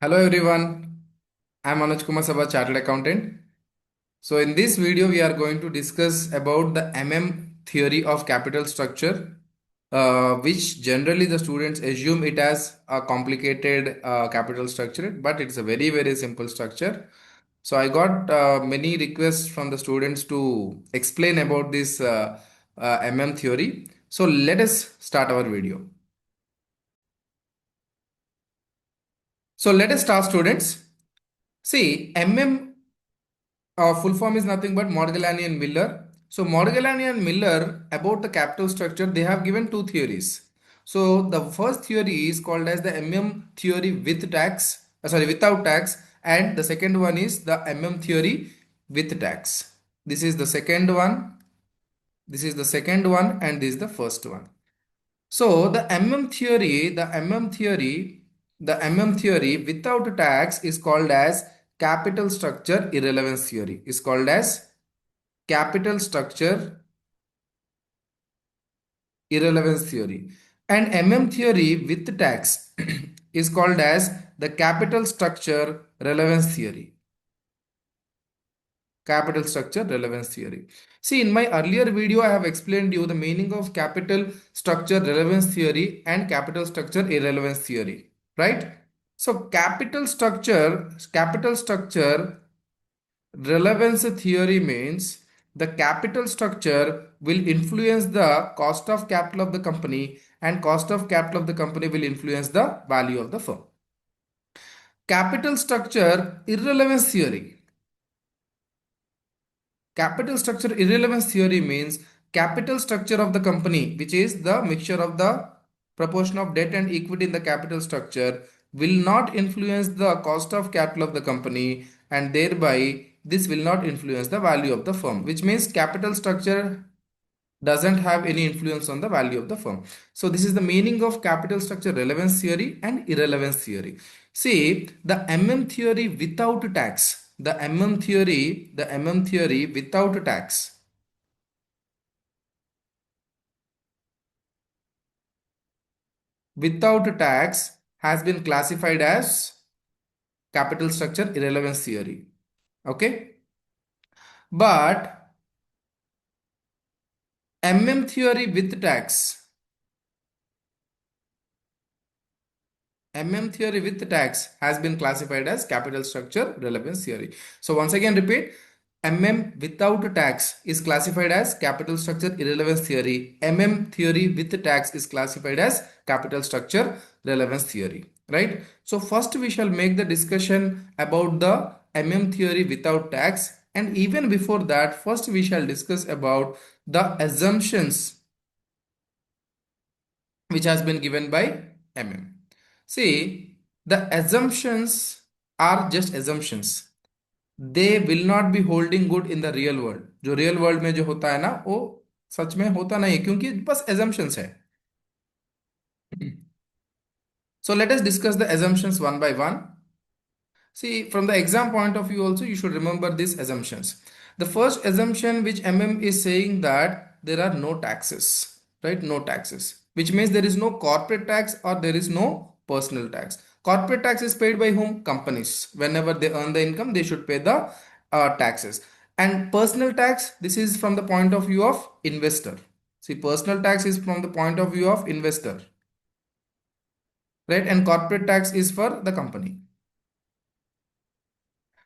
Hello everyone, I'm Anuj Kumar Sabha, Chartered Accountant. So in this video, we are going to discuss about the theory of capital structure, which generally the students assume it as a complicated capital structure, but it's a very simple structure. So I got many requests from the students to explain about this theory. So let us start our video. So let us start, students. See, full form is nothing but Modigliani and Miller. So Modigliani and Miller about the capital structure, they have given two theories. So the first theory is called as the theory with tax, without tax, and the second one is the theory with tax. This is the second one. This is the second one, and this is the first one. So the theory without tax is called as capital structure irrelevance theory. Is called as capital structure irrelevance theory. And theory with tax is called as the capital structure relevance theory. Capital structure relevance theory. See, in my earlier video, I have explained you the meaning of capital structure relevance theory and capital structure irrelevance theory, right? So capital structure relevance theory means the capital structure will influence the cost of capital of the company, and cost of capital of the company will influence the value of the firm. Capital structure irrelevance theory. Capital structure irrelevance theory means capital structure of the company, which is the mixture of the proportion of debt and equity in the capital structure, will not influence the cost of capital of the company, and thereby this will not influence the value of the firm, which means capital structure doesn't have any influence on the value of the firm. So this is the meaning of capital structure relevance theory and irrelevance theory. See, the theory without tax, the theory without tax has been classified as capital structure irrelevance theory. Okay, but theory with tax, theory with tax has been classified as capital structure relevance theory. So once again repeat, without tax is classified as capital structure irrelevance theory. Theory with tax is classified as capital structure relevance theory, right? So first we shall make the discussion about the theory without tax, and even before that, first we shall discuss about the assumptions which has been given by See, the assumptions are just assumptions. They will not be holding good in the real world. जो real world में जो होता है ना, वो सच में होता नहीं है, क्योंकि बस assumptions है. So let us discuss the assumptions one by one. See, from the exam point of view also, you should remember these assumptions. The first assumption which is saying that there are no taxes, right? No taxes, which means there is no corporate tax or there is no personal tax. Corporate tax is paid by whom? Companies. Whenever they earn the income, they should pay the taxes. And personal tax, this is from the point of view of investor. See, personal tax is from the point of view of investor, right? And corporate tax is for the company.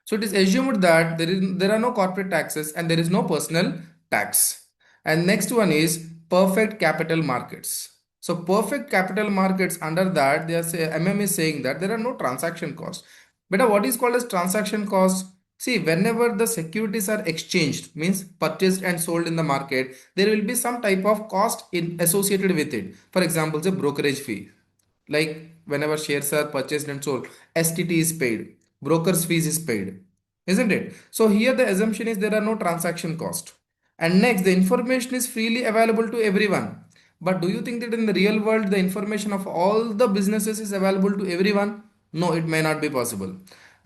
So it is assumed that there are no corporate taxes and there is no personal tax. And next one is perfect capital markets. So perfect capital markets, under that they are say is saying that there are no transaction costs. But what is called as transaction cost? See, whenever the securities are exchanged, means purchased and sold in the market, there will be some type of cost associated with it. For example, the brokerage fee. Like whenever shares are purchased and sold, STT is paid, broker's fees is paid, isn't it? So here the assumption is there are no transaction cost. And next, the information is freely available to everyone. But do you think that in the real world the information of all the businesses is available to everyone? No, it may not be possible.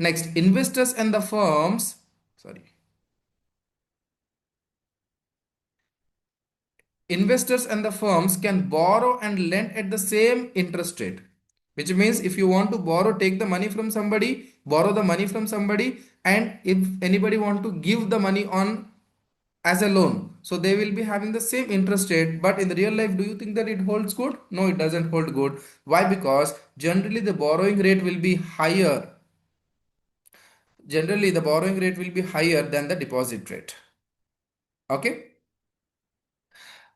Next, investors and the firms, sorry, investors and the firms can borrow and lend at the same interest rate. which means if you want to borrow, take the money from somebody, borrow the money from somebody, and if anybody want to give the money on as a loan, so they will be having the same interest rate. But in the real life, do you think that it holds good? No, it doesn't hold good. Why? Because generally the borrowing rate will be higher. Generally the borrowing rate will be higher than the deposit rate. Okay.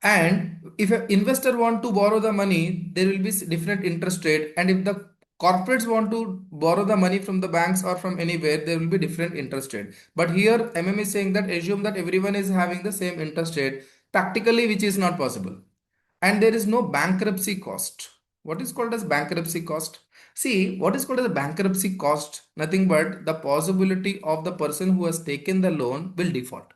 And if an investor want to borrow the money, there will be different interest rate. And if the corporates want to borrow the money from the banks or from anywhere, there will be different interest rate. But here MM is saying that assume that everyone is having the same interest rate, practically, which is not possible. And there is no bankruptcy cost. What is called as bankruptcy cost? See, what is called as a bankruptcy cost? Nothing but the possibility of the person who has taken the loan will default.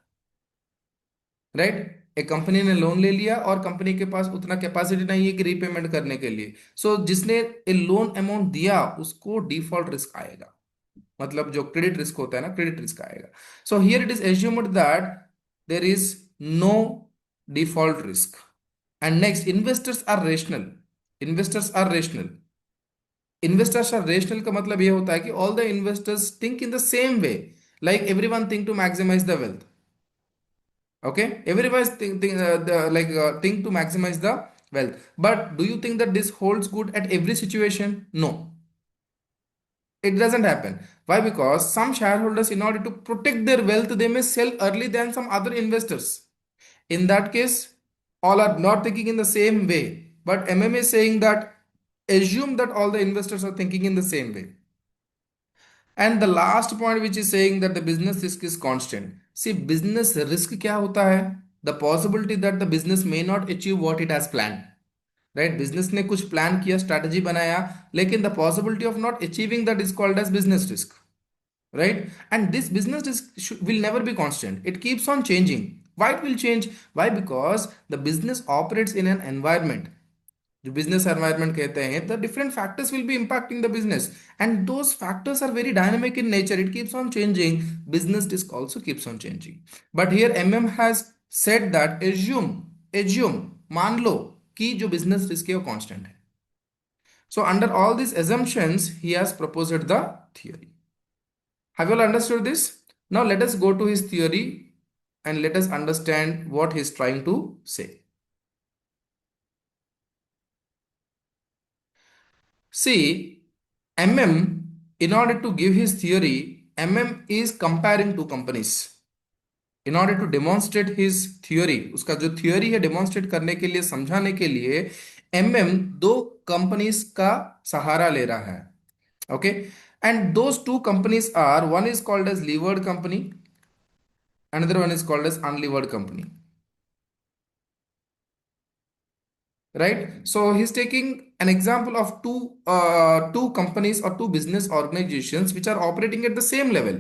Right, एक company ने loan ले लिया और company के पास उतना capacity नहीं है कि रीपेमेंट करने के लिए, सो जिसने ए लोन अमाउंट दिया उसको डिफॉल्ट रिस्क आएगा, मतलब जो क्रेडिट रिस्क होता है ना, क्रेडिट रिस्क आएगा. So here it is assumed that there is no default risk. And next, investors are rational. Investors are rational. Investors are rational का मतलब ये होता है कि all the investors think in the same way, like everyone think to maximise the wealth. Okay, everybody think to maximize the wealth. But do you think that this holds good at every situation? No, it doesn't happen. Why? Because some shareholders, in order to protect their wealth, they may sell early than some other investors. In that case, all are not thinking in the same way. But MMA is saying that assume that all the investors are thinking in the same way. And the last point, which is saying that the business risk is constant. See, business risk क्या होता है? The possibility that the business may not achieve what it has planned. Right? Business ने कुछ plan किया, strategy बनाया, लेकिन the possibility of not achieving that is called as business risk. Right? And this business risk will never be constant. It keeps on changing. Why it will change? Why? Because the business operates in an environment. जो business environment कहते हैं, the different factors will be impacting the business and those factors are very dynamic in nature. It keeps on changing. Business risk also keeps on changing. But here M M has said that assume, मान लो कि जो business risk है वो constant है. So under all this assumptions he has proposed the theory. Have you all understood this? Now let us go to his theory and let us understand what he is trying to say. See, MM, in order to give his theory, MM is comparing two companies. In order to demonstrate his theory, उसका जो theory है demonstrate करने के लिए, समझाने के लिए, MM दो companies का सहारा ले रहा है. Okay, and those two companies are, one is called as levered company, another one is called as unlevered company. Right, so he's taking an example of two companies or two business organizations which are operating at the same level.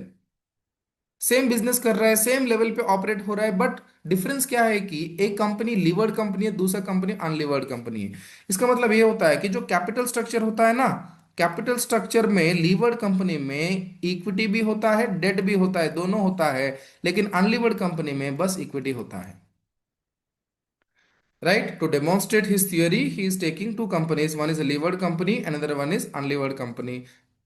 Same business कर रहा है, same level पे operate हो रहा है, but difference क्या है कि एक कंपनी लीवर्ड कंपनी है, दूसरा कंपनी अनलीवर्ड कंपनी है. इसका मतलब ये होता है कि जो कैपिटल स्ट्रक्चर होता है ना, कैपिटल स्ट्रक्चर में लीवर्ड कंपनी में इक्विटी भी होता है, डेट भी होता है, दोनों होता है, लेकिन अनलीवर्ड कंपनी में बस इक्विटी होता है. Right? To demonstrate his theory, he is taking two companies. One is a levered company, another one is unlevered company.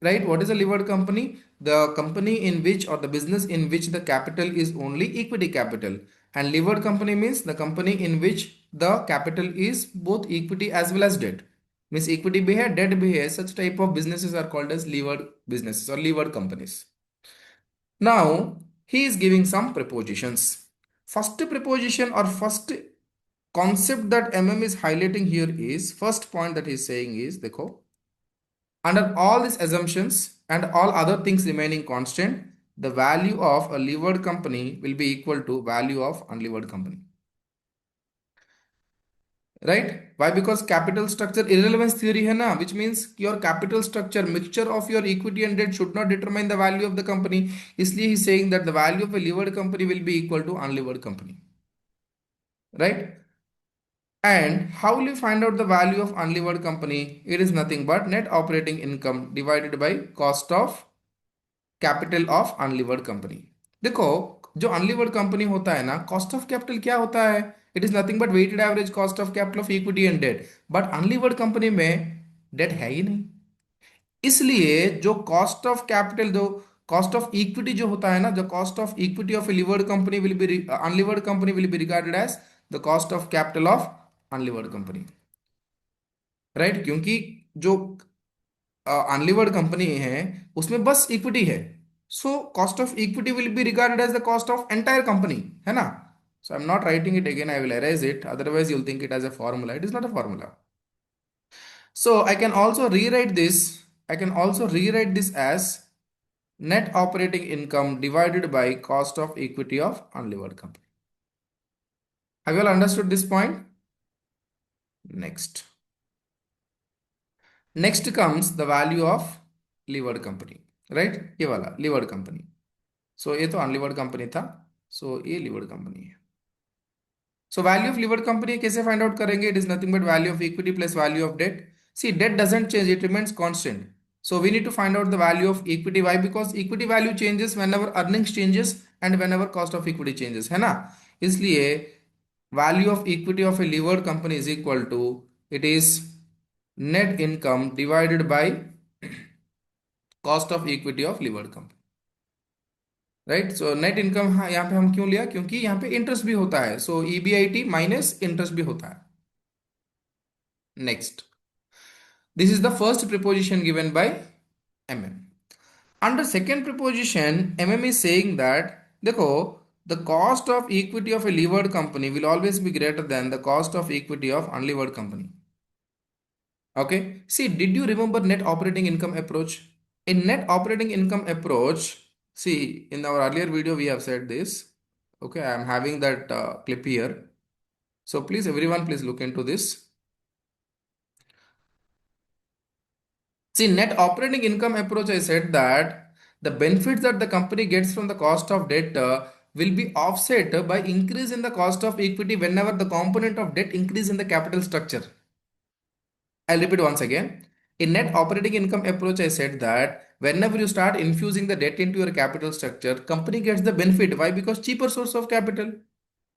Right? What is a levered company? The company in which, or the business in which, the capital is only equity capital. And levered company means the company in which the capital is both equity as well as debt. Means equity bhi hai, debt bhi hai. Such type of businesses are called as levered businesses or levered companies. Now, he is giving some prepositions. First preposition or first concept that MM is highlighting here is, first point that he's saying is, देखो, under all these assumptions and all other things remaining constant, the value of a levered company will be equal to value of unlevered company. Right? Why? Because capital structure irrelevance theory है ना, which means your capital structure, mixture of your equity and debt should not determine the value of the company. इसलिए he's saying that the value of a levered company will be equal to unlevered company. Right? And how will you find out the value of unlevered company? It is nothing but net operating income divided by cost of capital of unlevered company. देखो, जो unlevered company होता है ना, cost of capital क्या होता है? It is nothing but weighted average cost of capital of equity and debt. But unlevered company में debt है ही नहीं. इसलिए जो कॉस्ट ऑफ कैपिटल, जो कॉस्ट ऑफ इक्विटी जो होता है ना, जो cost of equity of a levered company will be unlevered company will be regarded as the cost of capital of unlevered company, right? क्योंकि जो अनलिवर्ड कंपनी है उसमें बस इक्विटी है, so cost of equity will be regarded as the cost of entire company, है ना? So I'm not writing it again, I will erase it, otherwise you'll think it as a formula. It is not a formula. So I can also rewrite this as net operating income divided by cost of equity of unlevered company. Have you all understood this point? Next. Next comes the value of levered company, right? ये वाला levered company. So ये तो unlevered company था. So ये levered company है. So value of levered company कैसे find out करेंगे? It is nothing but value of equity plus value of debt. See, debt doesn't change, it remains constant. So we need to find out the value of equity. Why? Because equity value changes whenever earnings changes and whenever cost of equity changes, है ना? इसलिए value of equity of a levered company is equal to, it is net income divided by cost of equity of levered company, right? So net income यहाँ पे हम क्यों लिया? क्योंकि यहाँ पे इंटरेस्ट भी होता है, सो ईबीआईटी माइनस इंटरेस्ट भी होता है. Next, this is the first proposition given by MM. Under second proposition MM is saying that, देखो, the cost of equity of a levered company will always be greater than the cost of equity of unlevered company. Okay, see, did you remember net operating income approach? In net operating income approach, see, in our earlier video we have said this. Okay, I am having that clip here, so please everyone, please look into this. See, net operating income approach, I said that the benefits that the company gets from the cost of debt will be offset by increase in the cost of equity whenever the component of debt increase in the capital structure. I'll repeat once again. In net operating income approach, I said that whenever you start infusing the debt into your capital structure, company gets the benefit. Why? Because cheaper source of capital,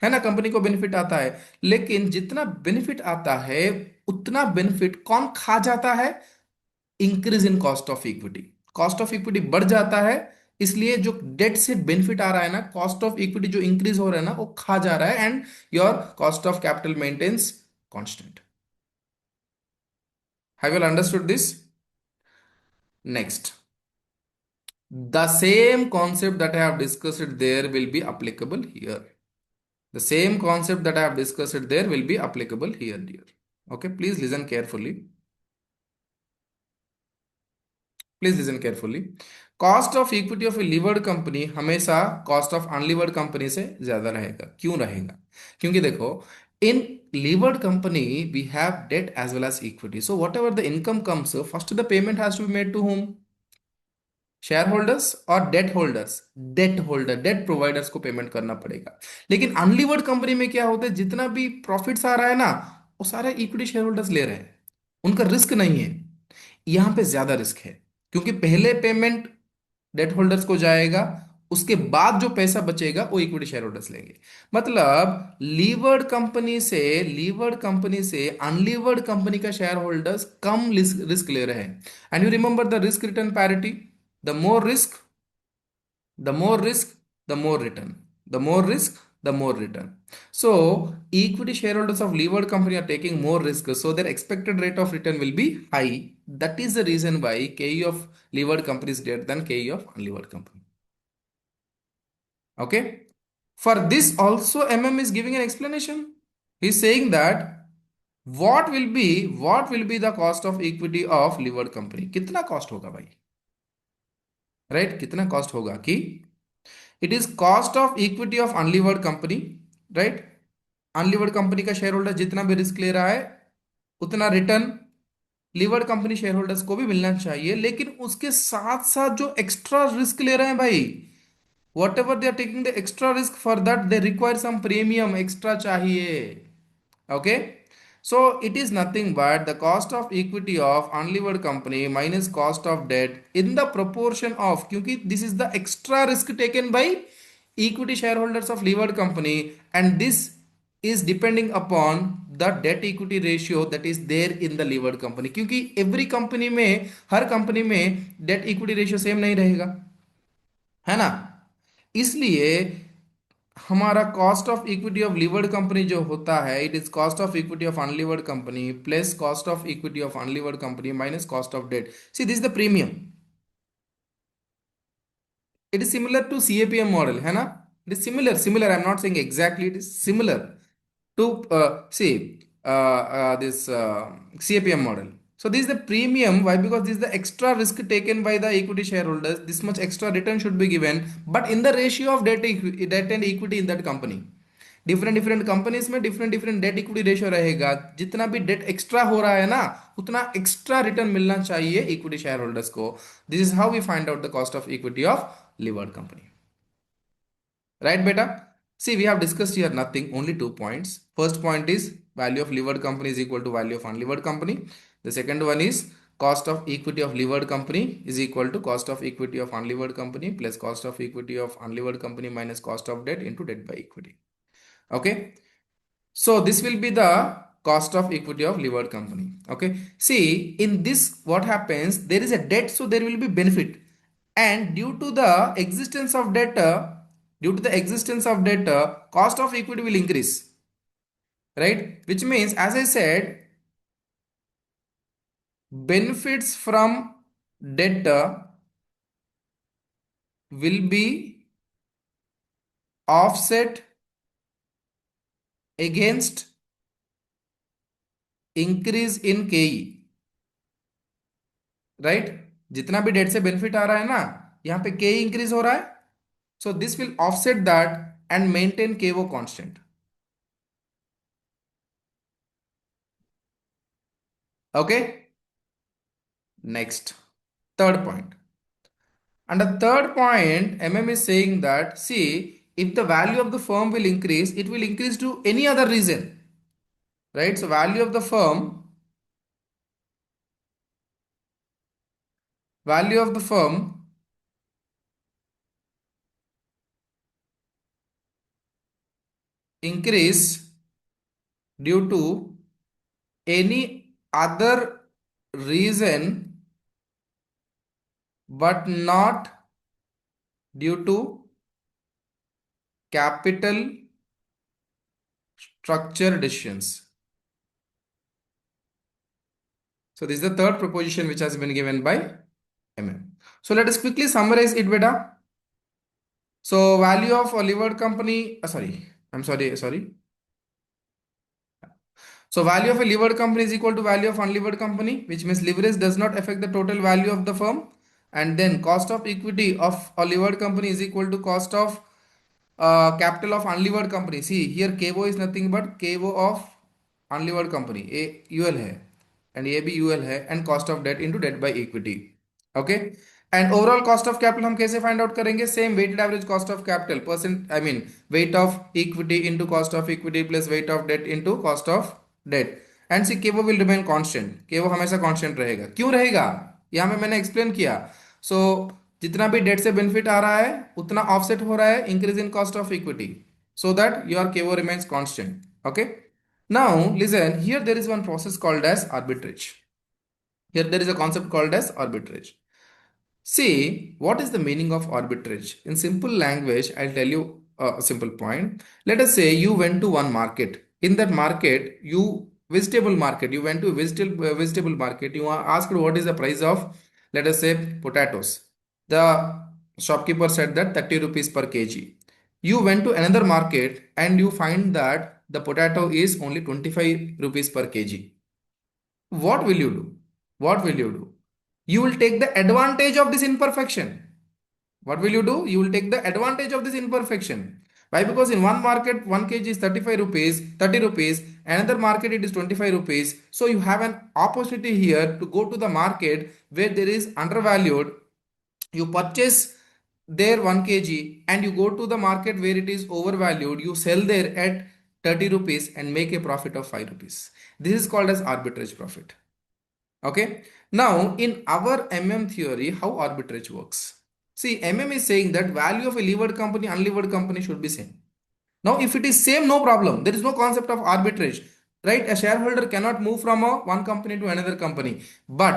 है ना? Company को benefit आता है, लेकिन जितना benefit आता है उतना बेनिफिट कौन खा जाता है? Increase in cost of equity. Cost of equity बढ़ जाता है, इसलिए जो डेट से बेनिफिट आ रहा है ना, कॉस्ट ऑफ इक्विटी जो इंक्रीज हो रहा है ना, वो खा जा रहा है, and your cost of capital maintains constant. Have you all understood this? Next, the same concept that I have discussed there will be applicable here. The same concept that I have discussed there will be applicable here, dear. Okay, please listen carefully. Please listen carefully. Cost of equity of a levered company हमेशा cost of unlevered company से ज्यादा रहेगा. क्यों रहेगा? क्योंकि देखो, in levered company we have debt as well as equity, so whatever the income comes, first the payment has to be made to whom? Shareholders और debt holders. Debt holder, debt providers को payment करना पड़ेगा. लेकिन unlevered company में क्या होता है? जितना भी प्रॉफिट्स आ रहा है ना, वो सारे इक्विटी शेयर होल्डर्स ले रहे हैं. उनका रिस्क नहीं है. यहां पे ज्यादा रिस्क है, क्योंकि पहले पेमेंट डेट होल्डर्स को जाएगा, उसके बाद जो पैसा बचेगा वो इक्विटी शेयर होल्डर्स लेंगे. मतलब लीवर्ड कंपनी से अनलीवर्ड कंपनी का शेयर होल्डर्स कम रिस्क ले रहे हैं. And you remember the risk return parity. The more risk, the more risk, the more return. The more risk, the more return. So, equity shareholders of levered company are taking more risk, so their expected rate of return will be high. That is the reason why KE of levered company is greater than KE of unlevered company. Okay. For this also, MM is giving an explanation. He is saying that what will be the cost of equity of levered company? कितना cost होगा भाई? Right, कितना cost होगा कि it is cost of equity of unlevered company, right? Unlevered company का share holder जितना भी risk ले रहा है उतना return levered company share holders को भी मिलना चाहिए. लेकिन उसके साथ साथ जो एक्स्ट्रा रिस्क ले रहे हैं भाई, whatever they are taking the extra risk, for that they require some premium extra चाहिए. Okay, so it is nothing but the cost of equity of unlevered company minus cost of debt in the proportion of, क्योंकि this is the extra risk taken by equity shareholders of levered company, and this is depending upon the debt equity ratio that is there in the levered company, क्योंकि every company में, हर company में debt equity ratio same नहीं रहेगा, है ना। इसलिए हमारा cost of equity of levered company जो होता है, it is cost of equity of unlevered company plus cost of equity of unlevered company minus cost of debt. See this the premium, it is similar to CAPM model, है ना। It is similar. I'm not saying exactly. It is similar to this CAPM model. So this is the premium. Why? Because this is the extra risk taken by the equity shareholders. This much extra return should be given, but in the ratio of debt and equity in that company. Different different companies में different different debt equity ratio रहेगा, जितना भी date extra हो रहा है ना, उतना extra return मिलना चाहिए इक्विटी शेयर होल्डर्स को। This is how we find out the cost of equity of levered company, right बेटा। See we have discussed here nothing, only 2 points. First point is value of levered company is equal to value of unlevered company. The second one is cost of equity of levered company is equal to cost of equity of unlevered company plus cost of equity of unlevered company minus cost of debt into debt by equity. Okay, so this will be the cost of equity of levered company. Okay, see in this what happens, there is a debt, so there will be benefit, and due to the existence of debt, cost of equity will increase, right? Which means, as I said, benefits from debt will be offset against increase in KE, right. जितना भी date से benefit आ रहा है ना, यहाँ पे के increase हो रहा है, so this will offset that and maintain के वो constant. Okay, next third point. And the third point, MM is saying that, see, if the value of the firm will increase, it will increase to any other reason, right? So value of the firm increase due to any other reason but not due to capital structure decisions. So this is the third proposition which has been given by MM. So let us quickly summarize it, beta. So value of a levered company, sorry. So value of a levered company is equal to value of unlevered company, which means leverage does not affect the total value of the firm. And then cost of equity of a levered company is equal to cost of capital of unlevered company. See here KO is nothing but KO of unlevered company, A UL है and AB UL है, and cost of debt into debt by equity. Okay, and overall cost of capital हम कैसे find out करेंगे? Same weighted average cost of capital percent, I mean weight of equity into cost of equity plus weight of debt into cost of debt. And see KO will remain constant, KO हमेशा constant रहेगा। क्यों रहेगा? यहाँ में मैंने explain किया। So जितना भी डेट से बेनिफिट आ रहा है उतना ऑफसेट हो रहा है increase in cost of equity, so that your KO remains constant. Okay, now listen, here there is one process called as arbitrage. Here there is a concept called as arbitrage. See, what is the meaning of arbitrage? In simple language, I'll tell you a simple point. Let us say you went to one market. In that market, vegetable market, you went to a vegetable market. You are asked what is the price of, let us say, potatoes. The shopkeeper said that 30 rupees per kg. You went to another market and you find that the potato is only 25 rupees per kg. What will you do? What will you do? You will take the advantage of this imperfection. What will you do? You will take the advantage of this imperfection. Why? Because in one market 1 kg is 35 rupees, 30 rupees, another market it is 25 rupees. So you have an opportunity here to go to the market where there is undervalued. You purchase there 1 kg and you go to the market where it is overvalued. You sell there at 30 rupees and make a profit of 5 rupees. This is called as arbitrage profit. Okay. Now in our MM theory, how arbitrage works? See, MM is saying that value of a levered company, unlevered company should be same. Now if it is same, no problem. There is no concept of arbitrage. right? A shareholder cannot move from one company to another company. But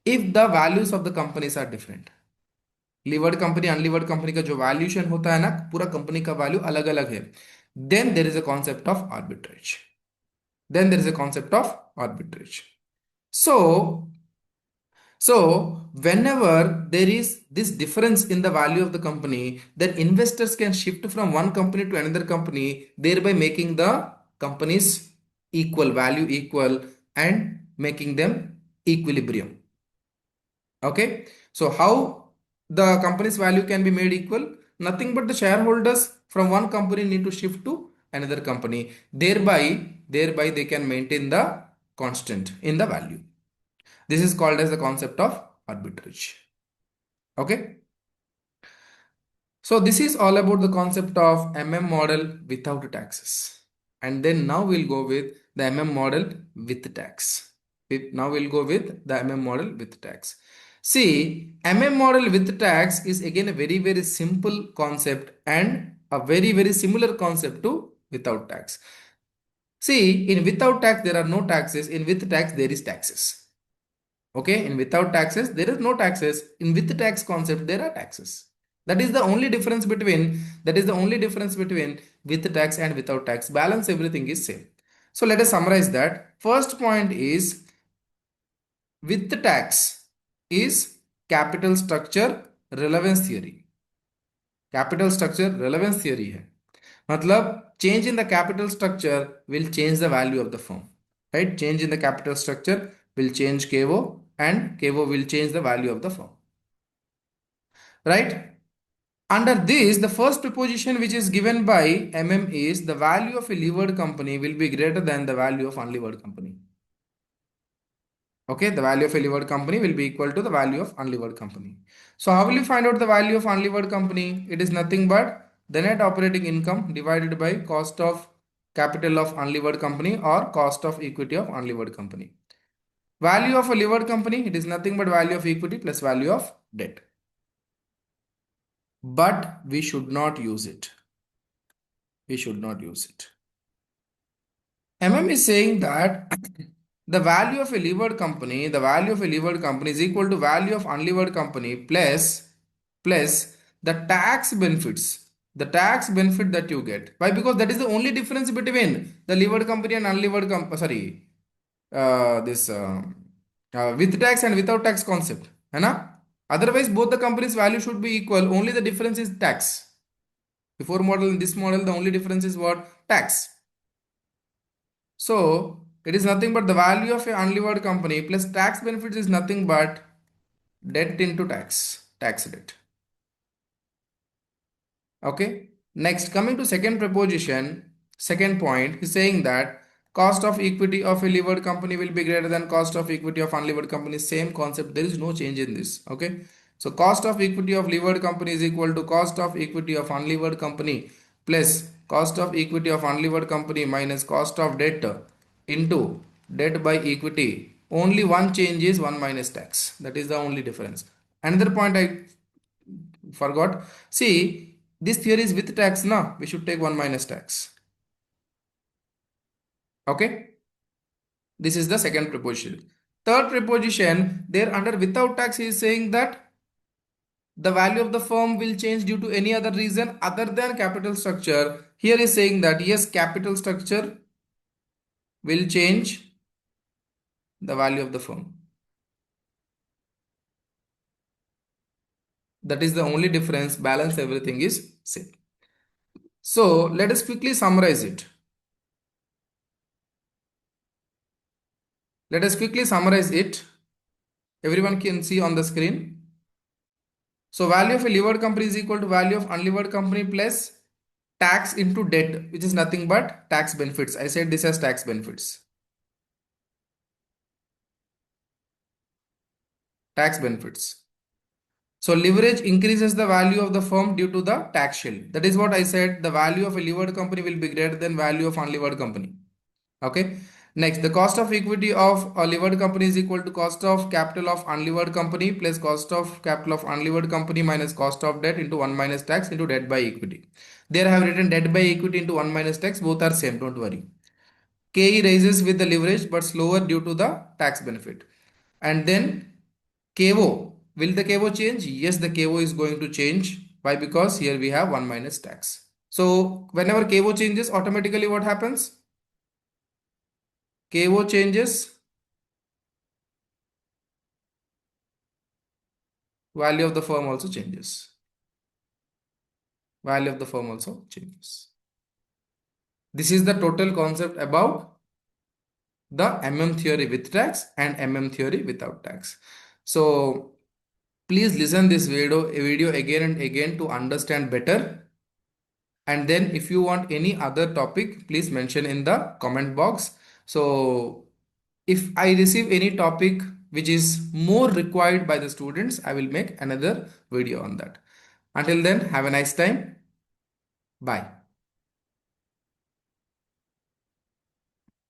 if the values of the companies are different, levered company unlevered company का जो valuation होता है ना, पूरा company का value अलग अलग है, then there is a concept of arbitrage. Then there is a concept of arbitrage. So whenever there is this difference in the value of the company, then investors can shift from one company to another company, thereby making the companies equal, value equal, and making them equilibrium. Okay. So how the company's value can be made equal? Nothing but the shareholders from one company need to shift to another company. Thereby they can maintain the constant in the value. This is called as the concept of arbitrage. Okay. So this is all about the concept of model without taxes. And then now we'll go with the model with tax. Now we'll go with the model with tax. See, model with tax is again a very simple concept and a very similar concept to without tax. See, in without tax there are no taxes. In with tax there is taxes. Okay, in without taxes there is no taxes. In with tax concept there are taxes. That is the only difference between with tax and without tax. Balance, everything is same. So let us summarize that. First point is with tax is capital structure relevance theory. Capital structure relevance theory है. मतलब change in the capital structure will change the value of the firm. Right? Change in the capital structure will change KO and KO will change the value of the firm. Right? Under this, the first proposition which is given by is the value of a levered company will be greater than the value of unlevered company. Okay, the value of a levered company will be equal to the value of unlevered company. So how will you find out the value of unlevered company? It is nothing but the net operating income divided by cost of capital of unlevered company or cost of equity of unlevered company. Value of a levered company, it is nothing but value of equity plus value of debt. But we should not use it. We should not use it. Is saying that the value of a levered company, is equal to value of unlevered company plus the tax benefits, the tax benefit that you get. Why? Because that is the only difference between the levered company and unlevered company. Sorry, this with tax and without tax concept, है ना? Otherwise, both the companies' value should be equal. Only the difference is tax. Before model, in this model, the only difference is what? Tax. So it is nothing but the value of a unlevered company plus tax benefits is nothing but debt into tax debt. Okay. Next, coming to second proposition, second point, he's saying that cost of equity of a levered company will be greater than cost of equity of unlevered company. Same concept. There is no change in this. Okay. So cost of equity of levered company is equal to cost of equity of unlevered company plus cost of equity of unlevered company minus cost of debt into debt by equity. Only one change is 1 minus tax. That is the only difference. Another point I forgot. See, this theory is with tax, na? We should take 1 minus tax. Okay? This is the second proposition. Third proposition, there under without tax, he is saying that the value of the firm will change due to any other reason other than capital structure. Here is saying that yes, capital structure will change the value of the firm. That is the only difference. Balance, everything is same. So let us quickly summarize it. Let us quickly summarize it. Everyone can see on the screen. So value of a levered company is equal to value of unlevered company plus tax into debt, which is nothing but tax benefits. I said this as tax benefits. Tax benefits. So leverage increases the value of the firm due to the tax shield. That is what I said. The value of a levered company will be greater than value of unlevered company. Okay. Next, the cost of equity of a levered company is equal to cost of capital of unlevered company plus cost of capital of unlevered company minus cost of debt into 1 minus tax into debt by equity. There I have written debt by equity into 1 minus tax. Both are same. Don't worry. KE rises with the leverage but slower due to the tax benefit. And then KO. Will the KO change? Yes, the KO is going to change. Why? Because here we have 1 minus tax. So whenever KO changes, automatically what happens? KO changes, value of the firm also changes. Value of the firm also changes. This is the total concept about the MM theory with tax and MM theory without tax. So please listen this video again and again to understand better. And then if you want any other topic, please mention in the comment box. So if I receive any topic which is more required by the students, I will make another video on that. Until then, have a nice time. Bye.